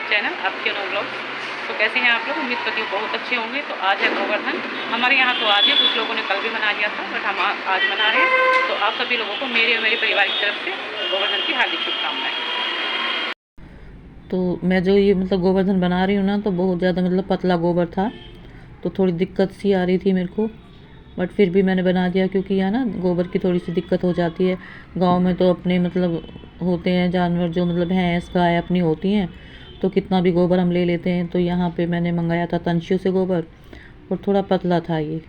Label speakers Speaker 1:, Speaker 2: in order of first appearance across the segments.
Speaker 1: मेरा चैनल आपके no blog. तो कैसे हैं आप लोग? उम्मीद करती हूँ बहुत अच्छे होंगे। तो आज है गोवर्धन। हमारे यहाँ तो आज है, कुछ लोगों ने कल भी मना लिया था, बट हम आज मना रहे हैं। तो आप सभी लोगों को मेरे और मेरे परिवार की तरफ से गोवर्धन की हार्दिक शुभकामनाएं।
Speaker 2: तो मैं जो ये गोवर्धन बना रही हूँ ना, तो बहुत ज़्यादा पतला गोबर था, तो थोड़ी दिक्कत सी आ रही थी मेरे को, बट फिर भी मैंने बना दिया, क्योंकि यहाँ ना गोबर की थोड़ी सी दिक्कत हो जाती है। गांव में तो अपने होते हैं जानवर, जो भैंस गाय अपनी होती हैं, तो कितना भी गोबर हम ले लेते हैं। तो यहाँ पे मैंने मंगाया था तंशियों से गोबर, और थोड़ा पतला था ये,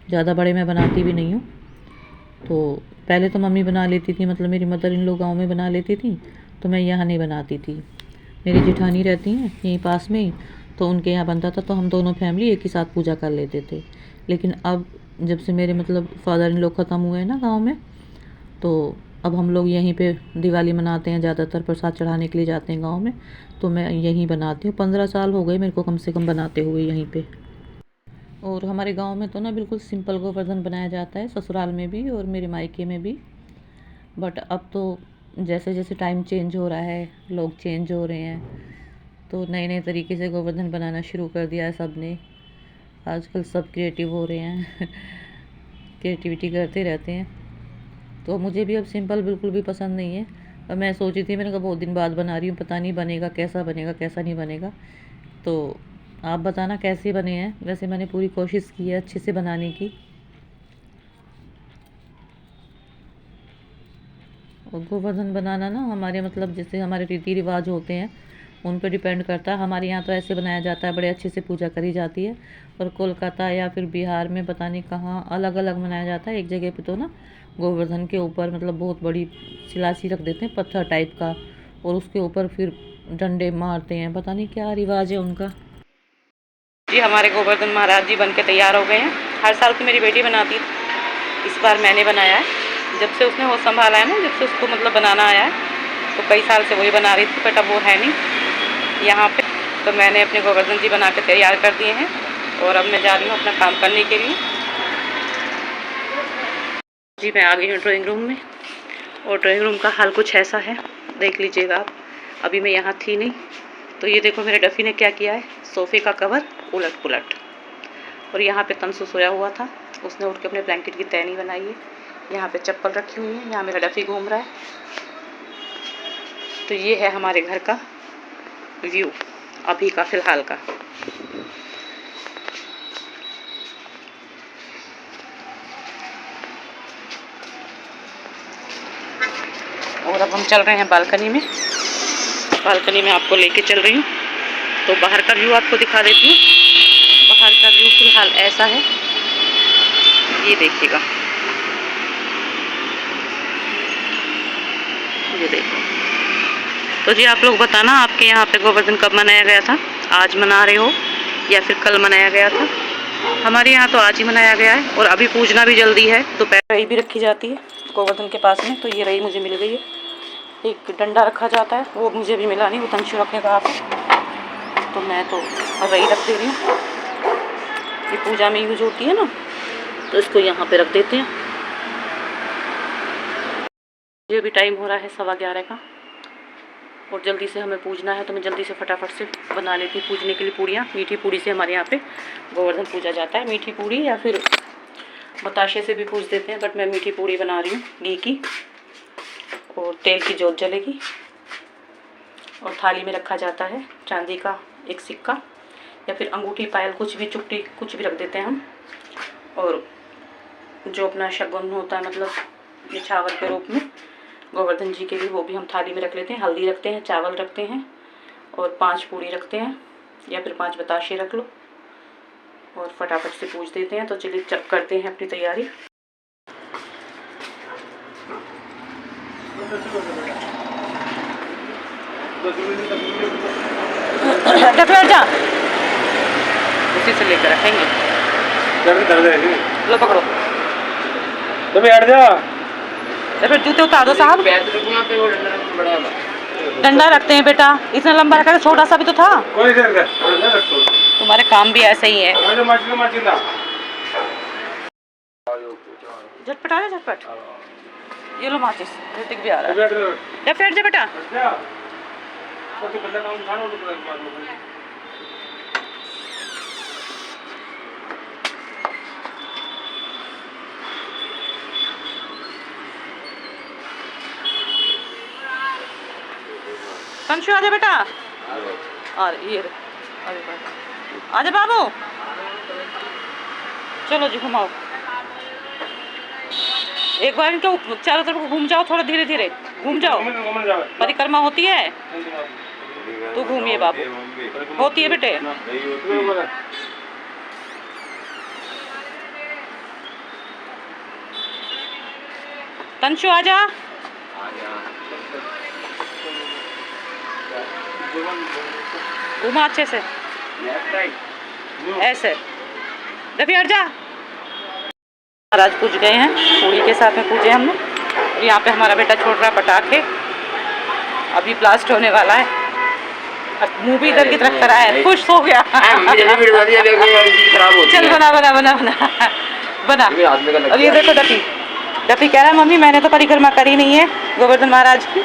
Speaker 2: ज़्यादा बड़े मैं बनाती भी नहीं हूँ। तो पहले तो मम्मी बना लेती थी, मेरी मदर इन लोग गाँव में बना लेती थी, तो मैं यहाँ नहीं बनाती थी। मेरी जेठानी रहती हैं यहीं पास में ही, तो उनके यहाँ बनता था, तो हम दोनों फैमिली एक ही साथ पूजा कर लेते थे। लेकिन अब जब से मेरे फादर इन लोग ख़त्म हुए हैं ना गांव में, तो अब हम लोग यहीं पे दिवाली मनाते हैं, ज़्यादातर प्रसाद चढ़ाने के लिए जाते हैं गांव में, तो मैं यहीं बनाती हूँ। 15 साल हो गए मेरे को कम से कम बनाते हुए यहीं पे। और हमारे गांव में तो ना बिल्कुल सिंपल गोवर्धन बनाया जाता है, ससुराल में भी और मेरे मायके में भी। बट अब तो जैसे जैसे टाइम चेंज हो रहा है, लोग चेंज हो रहे हैं, तो नए नए तरीके से गोवर्धन बनाना शुरू कर दिया है सब ने। आजकल सब क्रिएटिव हो रहे हैं क्रिएटिविटी करते रहते हैं। तो मुझे भी अब सिंपल बिल्कुल भी पसंद नहीं है। और मैं सोची थी, मैंने कहा बहुत दिन बाद बना रही हूँ, पता नहीं बनेगा कैसा नहीं बनेगा। तो आप बताना कैसे बने हैं। वैसे मैंने पूरी कोशिश की है अच्छे से बनाने की। और गोवर्धन बनाना ना हमारे जैसे हमारे रीति रिवाज होते हैं, उन पर डिपेंड करता है। हमारे यहाँ तो ऐसे बनाया जाता है, बड़े अच्छे से पूजा करी जाती है। और कोलकाता या फिर बिहार में पता नहीं कहाँ अलग अलग मनाया जाता है। एक जगह पे तो ना गोवर्धन के ऊपर बहुत बड़ी सिलासी रख देते हैं, पत्थर टाइप का, और उसके ऊपर फिर डंडे मारते हैं। पता नहीं क्या रिवाज है उनका।
Speaker 1: जी, हमारे गोवर्धन महाराज जी बन के तैयार हो गए हैं। हर साल की मेरी बेटी बनाती थी, इस बार मैंने बनाया है। जब से उसने वो संभाला है ना, जब से उसको बनाना आया है, तो कई साल से वही बना रही थी, बट अब वो है नहीं यहाँ पे। तो मैंने अपने गोवर्धन जी बना के तैयार कर दिए हैं, और अब मैं जा रही हूँ अपना काम करने के लिए। जी, मैं आ गई हूँ ड्राइंग रूम में, और ड्राइंग रूम का हाल कुछ ऐसा है, देख लीजिएगा आप। अभी मैं यहाँ थी नहीं, तो ये देखो मेरे डफ़ी ने क्या किया है, सोफ़े का कवर उलट पुलट। और यहाँ पे तंसु सोया हुआ था, उसने उठ के अपने ब्लैंकेट की तैनी बनाई है। यहाँ पे चप्पल रखी हुई है, यहाँ मेरा डफ़ी घूम रहा है। तो ये है हमारे घर का व्यू अभी का, फ़िलहाल का। और अब हम चल रहे हैं बालकनी में। बालकनी में आपको लेके चल रही हूँ, तो बाहर का व्यू आपको दिखा देती हूँ। बाहर का व्यू फिलहाल ऐसा है, ये देखिएगा, ये देखो। तो जी आप लोग बताना, आपके यहाँ पे गोवर्धन कब मनाया गया था? आज मना रहे हो या फिर कल मनाया गया था? हमारे यहाँ तो आज ही मनाया गया है। और अभी पूजना भी जल्दी है, दोपहर रही भी रखी जाती है गोवर्धन के पास में। तो ये रही मुझे मिल गई है, एक डंडा रखा जाता है, वो मुझे भी मिला नहीं, वो तंशु रखने का आप, तो मैं तो रही रख दे रही हूँ। ये पूजा में यूज होती है ना, तो इसको यहाँ पे रख देते हैं। ये भी टाइम हो रहा है 11:15 का, और जल्दी से हमें पूजना है, तो मैं जल्दी से फटाफट से बना लेती हूँ पूजने के लिए पूड़ियाँ। मीठी पूड़ी से हमारे यहाँ पे गोवर्धन पूजा जाता है। मीठी पूड़ी या फिर बताशे से भी पूज देते हैं, बट मैं मीठी पूड़ी बना रही हूँ घी की, और तेल की जोत जलेगी। और थाली में रखा जाता है चांदी का एक सिक्का, या फिर अंगूठी पायल, कुछ भी चुट्टी कुछ भी रख देते हैं हम। और जो अपना शगुन होता है, निछावर के रूप में गोवर्धन जी के लिए, वो भी हम थाली में रख लेते हैं। हल्दी रखते हैं, चावल रखते हैं, और 5 पूड़ी रखते हैं, या फिर 5 बताशे रख लो, और फटाफट से पूज देते हैं। तो चलिए करते हैं अपनी तैयारी। जा, उसी से लेकर रखेंगे। लो पकड़ो,
Speaker 3: तो बैठ जा।
Speaker 1: फिर जूते उतार दो साहब। डंडा रखते हैं बेटा, इतना लंबा रखा, छोटा सा भी तो था। तुम्हारे काम भी ऐसे ही है। झटपट आ रहा है, झटपट। ये लो माचिस, ऋतिक भी आ रहा है। बैठ जा बेटा।
Speaker 3: तो बंदा काम खाना तो बात हो गई।
Speaker 1: कंशु आजा बेटा। और ये आजा बाबू, चलो जी घुमाओ। एक बार इनको चारों तरफ घूम जाओ, थोड़ा धीरे धीरे घूम जाओ, परिक्रमा होती है तो घूमिए बाबू, होती है बेटे। तंशु आजा, घुमा अच्छे से, ऐसे रवि हट जा। महाराज पूज गए हैं, पूरी के साथ में पूजे हमने। और यहाँ पे हमारा बेटा छोड़ रहा पटाखे, अभी ब्लास्ट होने वाला है। अब मुंह भी इधर की तरफ करा है, खुश हो गया। चल बना बना बना बना बना। अब ये देखो डफी, डफी कह रहा है मम्मी मैंने तो परिक्रमा करी नहीं है गोवर्धन महाराज की।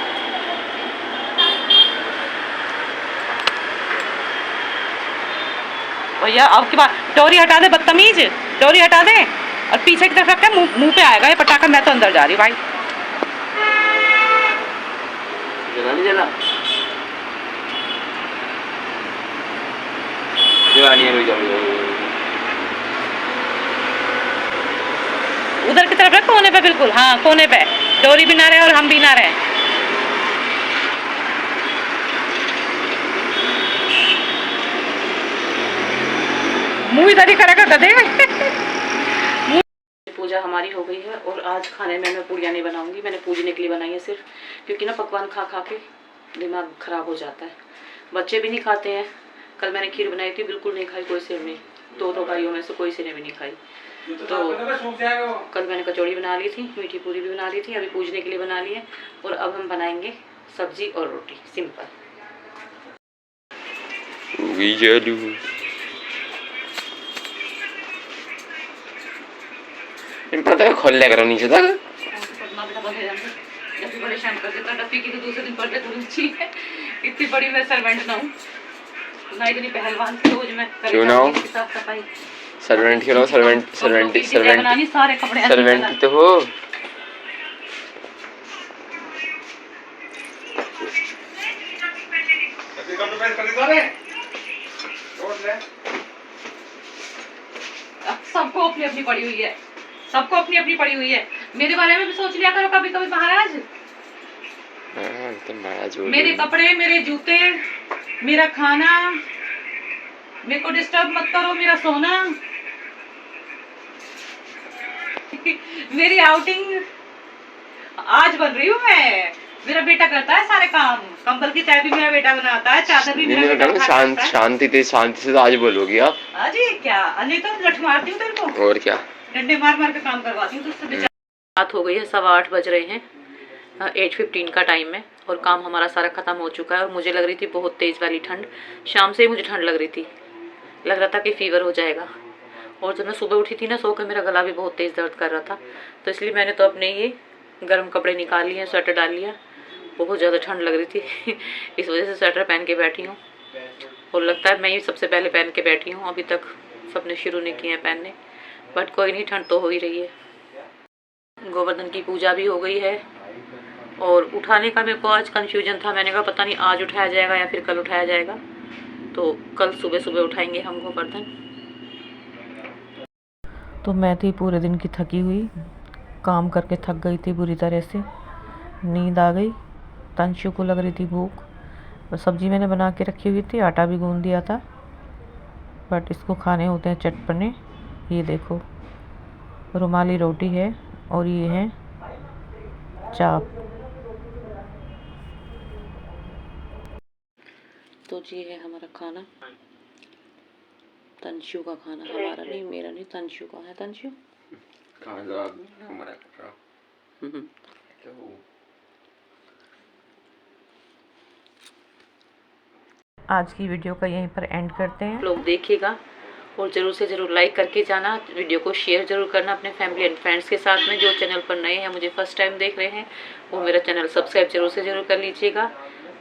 Speaker 1: भैया अब की बात, डोरी हटा दे बदतमीज, डोरी हटा दे। और पीछे की तरफ रख के मुंह पे आएगा ये पटाखा। मैं तो अंदर जा रही भाई। उधर की तरफ रख, कोने पे बिल्कुल, हाँ कोने पे, डोरी भी ना रहे और हम भी ना रहे। मुंह इधर ही करेगा गधे। पूजा हमारी हो गई है और आज खाने में मैं पूड़ियाँ नहीं बनाऊंगी, मैंने पूजने के लिए बनाई है सिर्फ, क्योंकि ना पकवान खा खा के दिमाग खराब हो जाता है। बच्चे भी नहीं खाते हैं। कल मैंने खीर बनाई थी, बिल्कुल नहीं खाई कोई से ने, दो भाइयों में से कोई से ने भी नहीं खाई। तो कल मैंने कचौड़ी बना ली थी, मीठी पूरी भी बना ली थी, अभी पूजने के लिए बना ली है। और अब हम बनाएंगे सब्जी और रोटी सिंपल।
Speaker 3: पता है खोलने करो नीचे तक
Speaker 1: परेशान कर देता। डफी की तो दूसरे दिन बर्थडे थोड़ी अच्छी है, इतनी बड़ी मैं सर्वेंट ना हूँ ना, इतनी पहलवान की रोज मैं
Speaker 3: क्यों ना हो?
Speaker 1: साफ सफाई
Speaker 3: सर्वेंट के लो, सर्वेंट सर्वेंट सर्वेंट
Speaker 1: सारे कपड़े
Speaker 3: सर्वेंट तो हो।
Speaker 1: सबको अपनी अपनी पड़ी हुई है, सबको अपनी अपनी पड़ी हुई है। मेरे बारे में भी सोच लिया करो कभी कभी महाराज।
Speaker 3: तो महाराज
Speaker 1: मेरे कपड़े, मेरे जूते, मेरा खाना, मेरे को डिस्टर्ब मत करो, मेरा सोना, मेरी आउटिंग आज बन रही हूँ मैं। मेरा बेटा करता है सारे काम, कंबल की चाय भी मेरा बेटा बनाता है, चादर भी मेरा बेटा बनाता है।
Speaker 3: शांति से तो आज बोलोगी आप।
Speaker 1: अजी क्या, नहीं तो लठ मारती हूँ तेरे को,
Speaker 3: और क्या,
Speaker 1: डंडे मार मार के काम करवाती हूँ तुझसे। रात हो गई है, 8:15 बज रहे हैं, 8:15 का टाइम है और काम हमारा सारा खत्म हो चुका है। और मुझे लग रही थी बहुत तेज वाली ठंड, शाम से ही मुझे ठंड लग रही थी, लग रहा था कि फीवर हो जाएगा। और जब मैं सुबह उठी थी ना, सो कर मेरा गला भी बहुत तेज दर्द कर रहा था, तो इसलिए मैंने तो अपने ये गर्म कपड़े निकाल लिए, स्वेटर डाल लिया। बहुत ज़्यादा ठंड लग रही थी इस वजह से स्वेटर पहन के बैठी हूँ। और लगता है मैं ही सबसे पहले पहन के बैठी हूँ, अभी तक सबने शुरू नहीं किए हैं पहनने, बट कोई नहीं, ठंड तो हो ही रही है। गोवर्धन की पूजा भी हो गई है और उठाने का मेरे को आज कंफ्यूजन था। मैंने कहा पता नहीं आज उठाया जाएगा या फिर कल उठाया जाएगा, तो कल सुबह सुबह उठाएंगे हम गोवर्धन।
Speaker 2: तो मैं थी पूरे दिन की थकी हुई, काम करके थक गई थी बुरी तरह से, नींद आ गई। तंशु को लग रही थी भूख, और सब्ज़ी मैंने बना के रखी हुई थी, आटा भी गूंद दिया था, बट इसको खाने होते हैं चटपने। ये देखो रुमाली रोटी है और ये है चाप।
Speaker 1: तो जी है हमारा खाना, तंशु का खाना, हमारा नहीं, मेरा नहीं, तंशु का है। तंशु
Speaker 2: आज की वीडियो का यहीं पर एंड करते हैं।
Speaker 1: लोग देखिएगा और ज़रूर से ज़रूर लाइक करके जाना, वीडियो को शेयर ज़रूर करना अपने फैमिली एंड फ्रेंड्स के साथ में। जो चैनल पर नए हैं, मुझे फर्स्ट टाइम देख रहे हैं, वो मेरा चैनल सब्सक्राइब ज़रूर से ज़रूर कर लीजिएगा।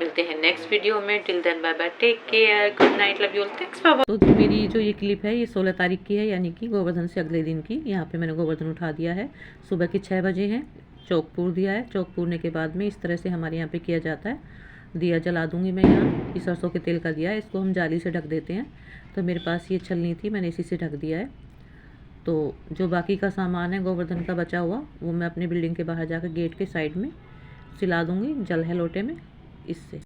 Speaker 1: मिलते हैं नेक्स्ट वीडियो में। Till then bye bye, take care, good night, love you all, thanks for.
Speaker 2: तो मेरी जो ये क्लिप है ये 16 तारीख की है, यानी कि गोवर्धन से अगले दिन की। यहाँ पे मैंने गोवर्धन उठा दिया है, सुबह के 6 बजे हैं। चौक पूर दिया है, चौक पूरने के बाद में इस तरह से हमारे यहाँ पे किया जाता है। दिया जला दूंगी मैं यहाँ। ये सरसों के तेल का दिया है, इसको हम जाली से ढक देते हैं। तो मेरे पास ये छलनी थी, मैंने इसी से ढक दिया है। तो जो बाकी का सामान है गोवर्धन का बचा हुआ, वो मैं अपनी बिल्डिंग के बाहर जाकर गेट के साइड में सिला दूंगी, जल है लोटे में इससे।